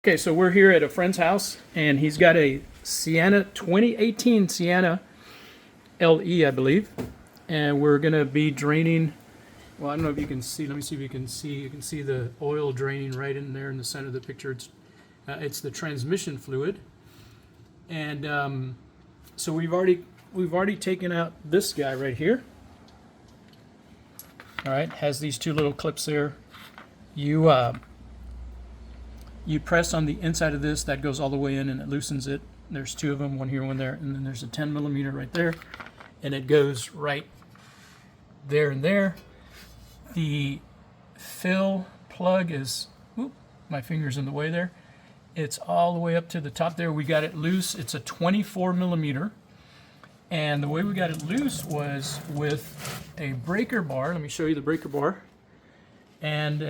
Okay, so we're here at a friend's house, and he's got a 2018 Sienna LE, I believe, and we're gonna be draining. Well, I don't know if you can see. Let me see if you can see. You can see the oil draining right in there in the center of the picture. It's the transmission fluid, and so we've already taken out this guy right here. All right, has these two little clips there. You press on the inside of this, that goes all the way in and it loosens it. There's two of them, one here, one there, and then there's a 10 millimeter right there, and it goes right there and there. The fill plug is, whoop, my finger's in the way there. It's all the way up to the top there. We got it loose. It's a 24 millimeter. And the way we got it loose was with a breaker bar. Let me show you the breaker bar. And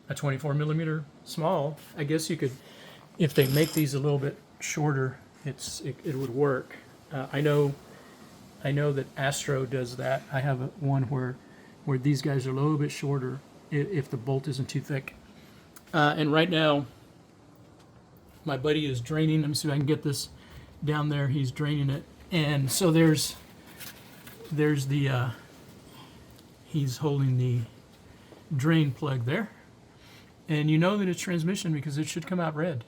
a 24 millimeter small. I guess you could, if they make these a little bit shorter, it would work. I know that Astro does that. I have one where these guys are a little bit shorter if the bolt isn't too thick. And right now, my buddy is draining. Let me see if I can get this down there. He's draining it. And so there's the, he's holding the drain plug there. And you know that it's transmission because it should come out red.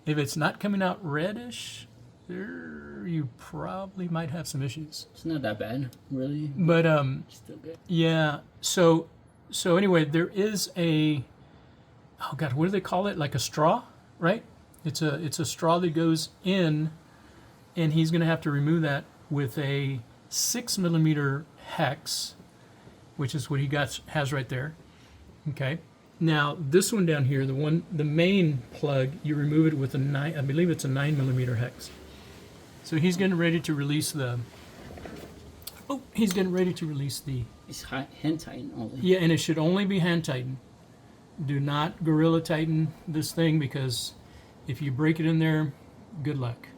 If it's not coming out reddish, you probably might have some issues. It's not that bad, really. But still good. Yeah. So anyway, there is a, oh God, what do they call it? Like a straw, right? It's a straw that goes in, and he's going to have to remove that with a 6 millimeter hex, which is what he has right there. Okay. Now this one down here, the main plug, you remove it with a 9. I believe it's a 9 millimeter hex. So he's getting ready to release the. Oh, he's getting ready to release the. It's hand tighten only. Yeah, and it should only be hand tightened. Do not gorilla tighten this thing because if you break it in there, good luck.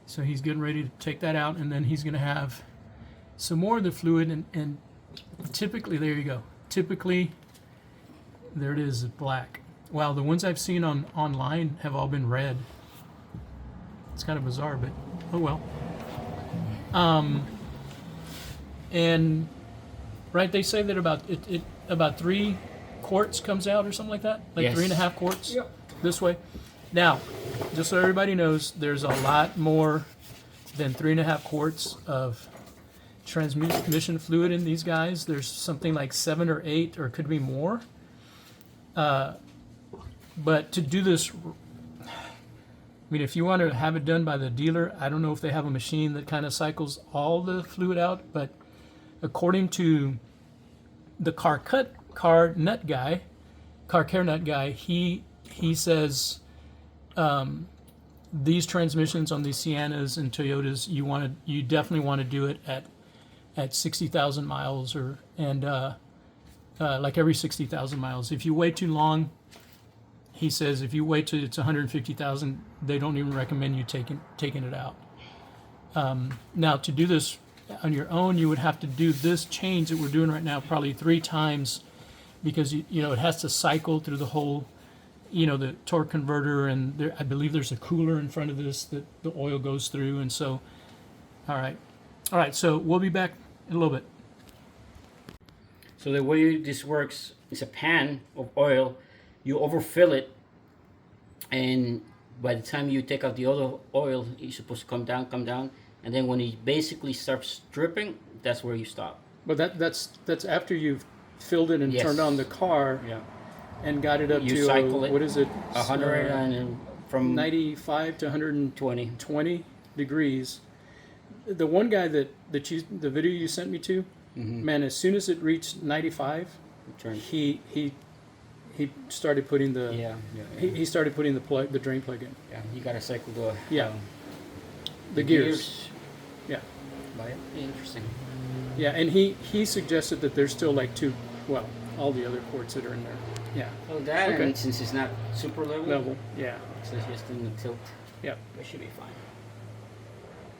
So he's getting ready to take that out, and then he's going to have some more of the fluid, and typically, there you go. Typically, there it is, black. Wow, the ones I've seen online have all been red. It's kind of bizarre, but oh well. And right, they say that about 3 quarts comes out or something like that, like Yes. 3.5 quarts. Yep. This way. Now, just so everybody knows, there's a lot more than 3.5 quarts of transmission fluid in these guys. There's something like 7 or 8, or it could be more. But to do this, I mean, if you want to have it done by the dealer, I don't know if they have a machine that kind of cycles all the fluid out, but according to the car care nut guy, he says these transmissions on these Siennas and Toyotas, you definitely want to do it at 60,000 miles and like every 60,000 miles. If you wait too long, he says if you wait till it's 150,000, they don't even recommend you taking it out. Now, to do this on your own, you would have to do this change that we're doing right now probably 3 times, because you know it has to cycle through the whole, the torque converter, and I believe there's a cooler in front of this that the oil goes through, and so, all right. So we'll be back in a little bit. So the way this works is a pan of oil. You overfill it, and by the time you take out the other oil, it's supposed to come down, and then when it basically starts dripping, that's where you stop. But that's after you've filled it and Yes. turned on the car. Yeah. And got it up You to cycle it. what is it? 100 and from 95 to 120 20. degrees. The one guy the video you sent me to, man, as soon as it reached 95, he started putting the he started putting the drain plug in. Yeah, you gotta cycle the gears. Yeah. Interesting. Yeah, and he suggested that there's still like all the other quarts that are in there. Yeah. Oh, that, Okay. and since it's not super level, Yeah. so it's just in the tilt. Yeah. It should be fine.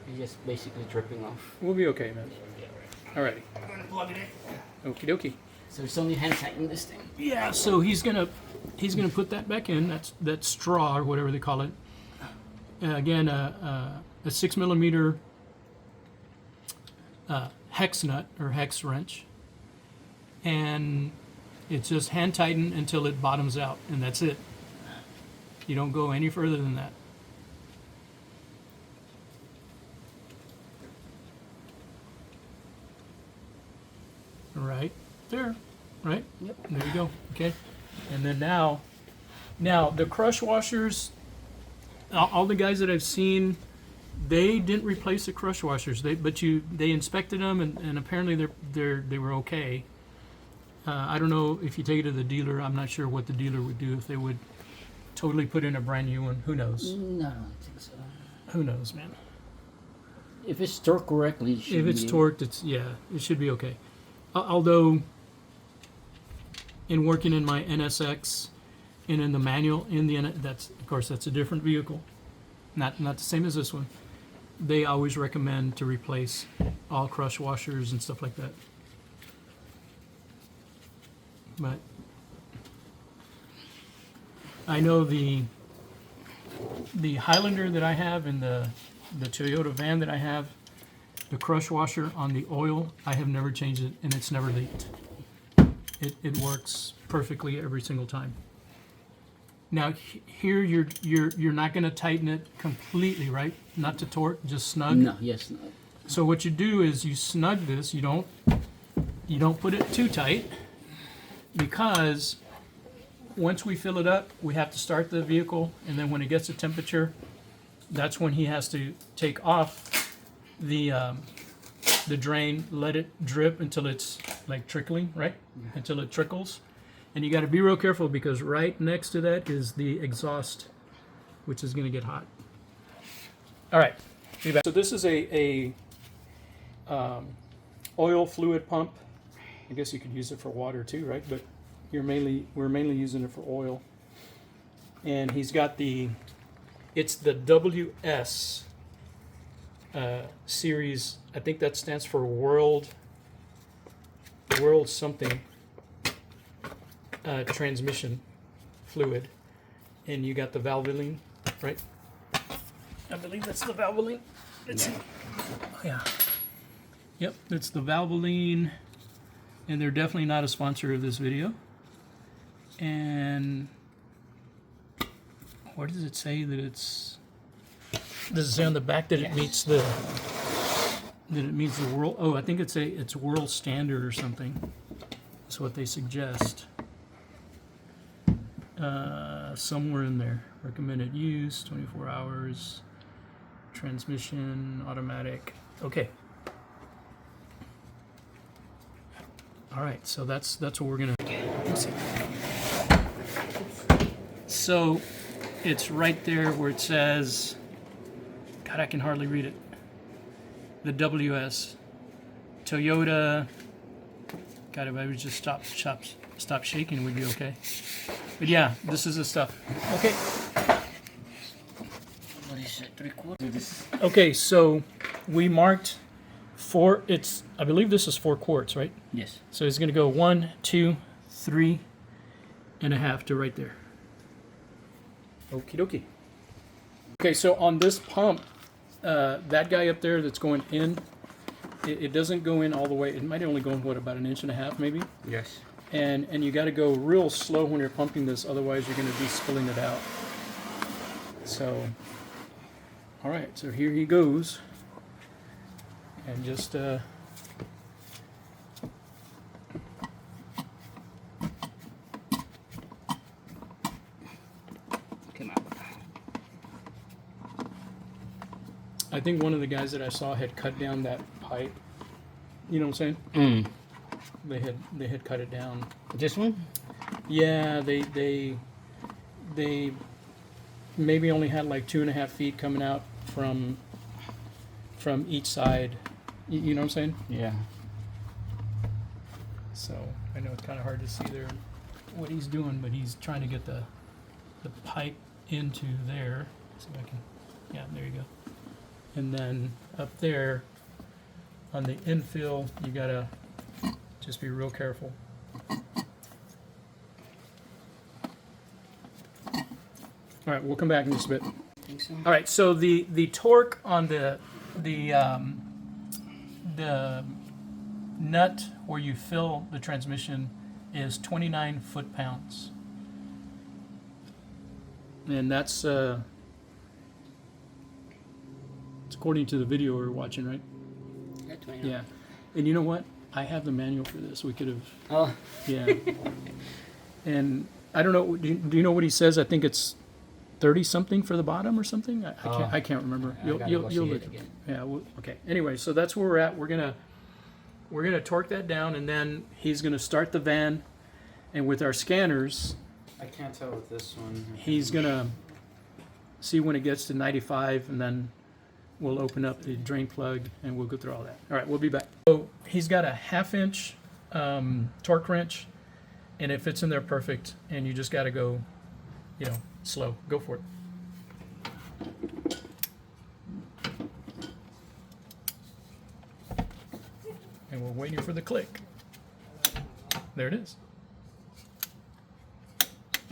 It's just basically dripping off. We'll be okay, man. Yeah, right. Alrighty. I'm gonna plug it in. Okie dokie. So it's only hand tighten this thing. Yeah, so he's gonna put that back in. That's straw or whatever they call it. Again, a 6 millimeter hex nut or hex wrench, and it's just hand tighten until it bottoms out, and that's it. You don't go any further than that. Right there, right? Yep. There you go. Okay, and then now the crush washers. All the guys that I've seen, they didn't replace the crush washers. They inspected them and apparently they were okay. I don't know if you take it to the dealer. I'm not sure what the dealer would do, if they would totally put in a brand new one. Who knows? No, I don't think so. Who knows, man? If it's torqued correctly, it should If it's be- torqued, it should be okay. Although, in working in my NSX and in the manual that's a different vehicle, not the same as this one. They always recommend to replace all crush washers and stuff like that. But I know the Highlander that I have and the Toyota van that I have, the crush washer on the oil, I have never changed it and it's never leaked. It works perfectly every single time. Now here you're not going to tighten it completely, right? Not to torque, just snug. No, yes, no. So what you do is you snug this. You don't put it too tight, because once we fill it up, we have to start the vehicle, and then when it gets to temperature, that's when he has to take off the drain, let it drip until it's like trickling, right? Until it trickles. And you got to be real careful, because right next to that is the exhaust, which is going to get hot. All right, be back. So this is a oil fluid pump. I guess you could use it for water too, right? But we're mainly using it for oil. And he's got it's the WS series. I think that stands for World something. Transmission fluid, and you got the Valvoline, right? I believe that's the Valvoline. Let's see. Oh, yeah. Yep, it's the Valvoline, and they're definitely not a sponsor of this video. And where does it say that it's? Does it say on the back that it meets the world? Oh, I think it's world standard or something. That's what they suggest. Somewhere in there. Recommended use, 24 hours, transmission, automatic. Okay. All right, so that's what we're gonna. Let's see. So it's right there where it says, God, I can hardly read it. The WS, Toyota. God, if I would just stop shaking, we'd be okay. But yeah, this is the stuff. Okay. What is it? 3/4? Okay, so we marked I believe this is 4 quarts, right? Yes. So it's going to go 1, 2, 3 and a half to right there. Okie dokie. Okay, so on this pump, that guy up there that's going in, it doesn't go in all the way. It might only go in, about 1.5 inches maybe? Yes. And you got to go real slow when you're pumping this, otherwise you're going to be spilling it out. So, all right, so here he goes. And just Come on. I think one of the guys that I saw had cut down that pipe. You know what I'm saying? Mm. They had cut it down. This one? Yeah, they maybe only had like 2.5 feet coming out from each side. You know what I'm saying? Yeah. So I know it's kind of hard to see there what he's doing, but he's trying to get the pipe into there. See if I can. Yeah, there you go. And then up there on the infill, you gotta just be real careful. All right, we'll come back in just a bit. I think so. All right, so the torque on the nut where you fill the transmission is 29 foot-pounds, and that's it's according to the video we were watching, right? Yeah, 29. Yeah, and you know what? I have the manual for this. We could have, Oh, yeah. And I don't know. Do you know what he says? I think it's 30 something for the bottom or something. I can't remember. I gotta go see look it again. Yeah. Okay. Anyway, so that's where we're at. We're gonna torque that down, and then he's gonna start the van, and with our scanners, I can't tell with this one. he's gonna see when it gets to 95, and then we'll open up the drain plug and we'll go through all that. All right, we'll be back. So he's got a 1/2 inch torque wrench, and it fits in there perfect, and you just got to go, slow. Go for it. And we're waiting for the click. There it is.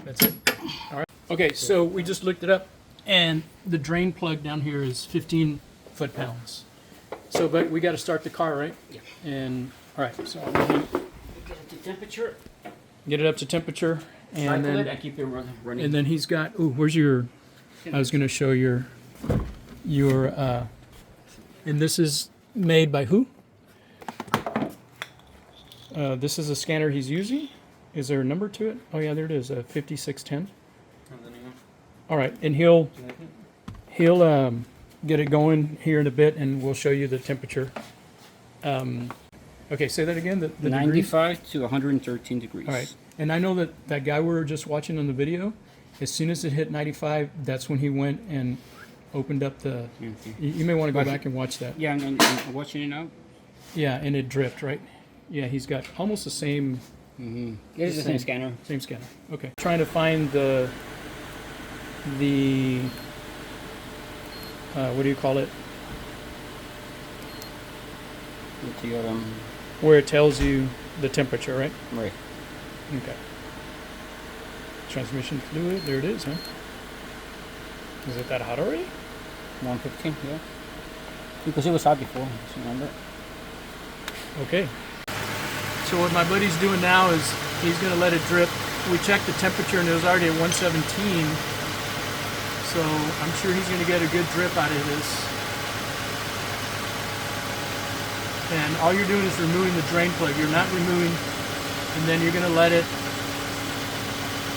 That's it. All right. Okay, so we just looked it up, and the drain plug down here is 15 foot-pounds. So, but we got to start the car, right? Yeah. And all right, so Get it to temperature. get it up to temperature, and Cycle it then and keep it running. and then he's got. Ooh, where's your? I was going to show your. And this is made by who? This is a scanner he's using. Is there a number to it? Oh yeah, there it is. 5610. All right, and he'll get it going here in a bit, and we'll show you the temperature. Okay, say that again. The degrees? 95 to 113 degrees. All right, and I know that guy we were just watching on the video. As soon as it hit 95, that's when he went and opened up the. Okay. You may want to go back and watch that. Yeah, I'm watching it now. Yeah, and it dripped, right? Yeah, he's got almost the same It is the same scanner. scanner. Okay, trying to find the what do you call it? The Toyota. Where it tells you the temperature, right? Right. Okay. Transmission fluid, there it is, huh? Is it that hot already? 115, yeah. Because it was hot before, just remember? Okay. So what my buddy's doing now is he's going to let it drip. We checked the temperature and it was already at 117. So I'm sure he's going to get a good drip out of this. And all you're doing is removing the drain plug. You're not removing, and then you're going to let it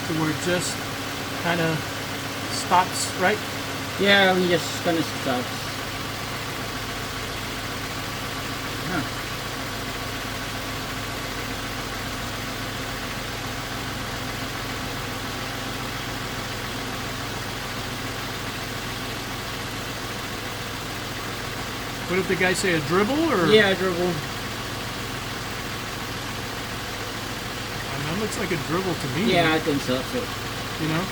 to where it just kind of stops, right? Yeah, we just gonna stop. Huh. What did the guy say, a dribble or? Yeah, dribble. That looks like a dribble to me. Yeah, I think so. You know?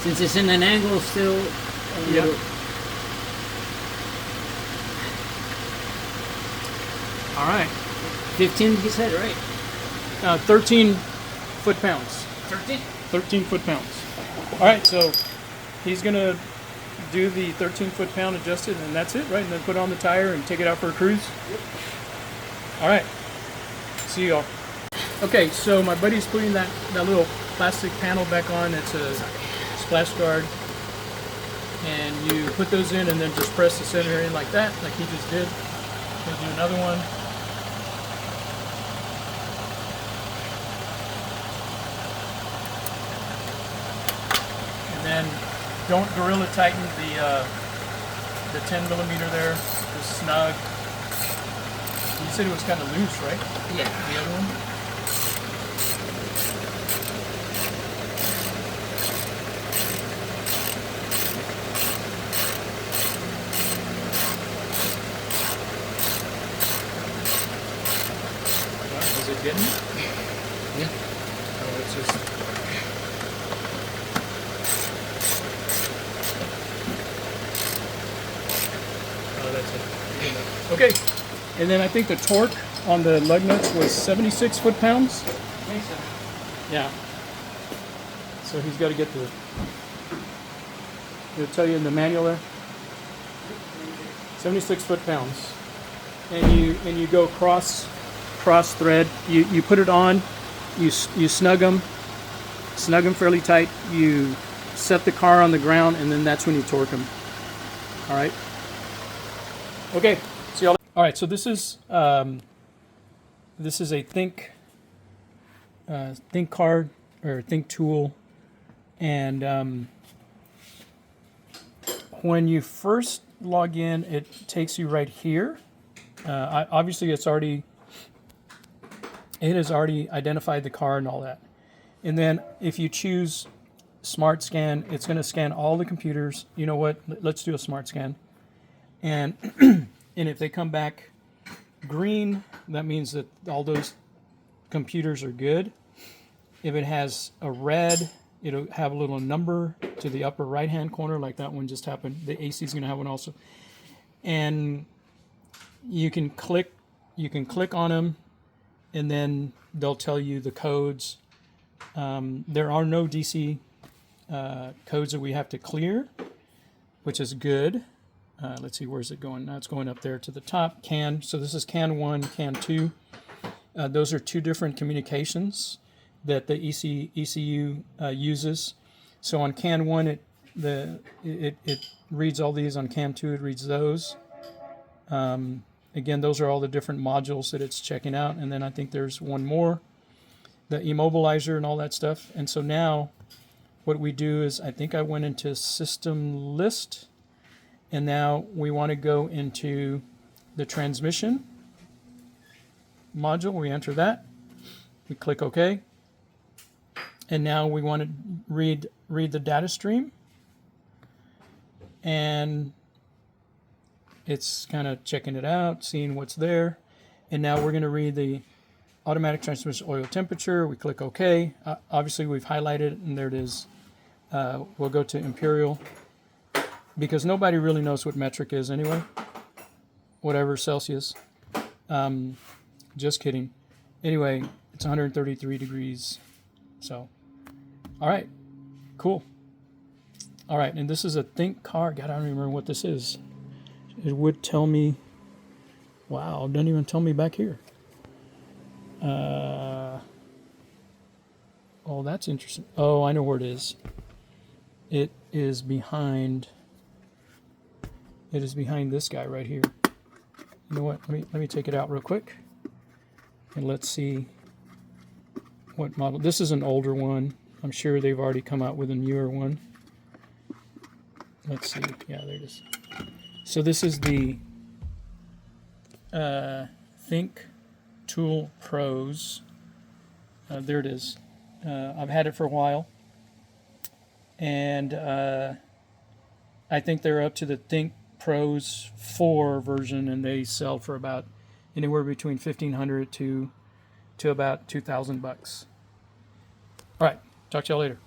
Since it's in an angle still. Yeah. All right. 15, he said, right? 13 foot-pounds. 13? 13 foot-pounds. All right, so he's going to do the 13 foot-pound adjusted, and that's it, right? And then put on the tire and take it out for a cruise? Yep. All right. See y'all. Okay, so my buddy's putting that little plastic panel back on. It's a splash guard. And you put those in and then just press the center in like that, like he just did. He'll do another one. And then don't Gorilla Tighten the 10 millimeter there, just snug. You said it was kind of loose, right? Yeah. The other one? Is it getting it? Yeah. Oh, it's just. Oh, that's it. Okay. And then I think the torque on the lug nuts was 76 foot-pounds. I think so. Yeah. So he's got to get It'll tell you in the manual there. 76 foot-pounds. And you go cross thread. You put it on. You snug them fairly tight. You set the car on the ground, and then that's when you torque them. All right. Okay. See y'all. All right. So this is a think card or think tool, and when you first log in, it takes you right here. Obviously, it has already identified the car and all that. And then if you choose Smart Scan, it's going to scan all the computers. You know what? Let's do a Smart Scan. And and if they come back green, that means that all those computers are good. If it has a red, it'll have a little number to the upper right-hand corner, like that one just happened. The AC is going to have one also. And you can click on them, and then they'll tell you the codes. There are no DC codes that we have to clear, which is good. Let's see, where's it going? Now it's going up there to the top. CAN. So this is CAN 1, CAN 2. Those are two different communications that the ECU uses. So on CAN 1, it reads all these. On CAN 2, it reads those. Again, those are all the different modules that it's checking out. And then I think there's one more, the immobilizer and all that stuff. And so now what we do is, I think I went into system list, and now we want to go into the transmission module. We enter that. We click OK. And now we want to read the data stream. And it's kind of checking it out, seeing what's there. And now we're going to read the automatic transmission oil temperature. We click OK. Obviously, we've highlighted it, and there it is. We'll go to Imperial, because nobody really knows what metric is anyway. Whatever, Celsius. Just kidding. Anyway, it's 133 degrees. So, all right, cool. All right, and this is a Think car. God, I don't even remember what this is. It would tell me. Wow, it doesn't even tell me back here. Oh, that's interesting. Oh, I know where it is. It is behind. It is behind this guy right here. You know what? Let me take it out real quick, and let's see what model. This is an older one. I'm sure they've already come out with a newer one. Let's see. Yeah, there it is. So this is the Think Tool Pros. There it is. I've had it for a while, and I think they're up to the Think Pros 4 version, and they sell for about anywhere between $1,500 to about $2,000. All right, talk to y'all later.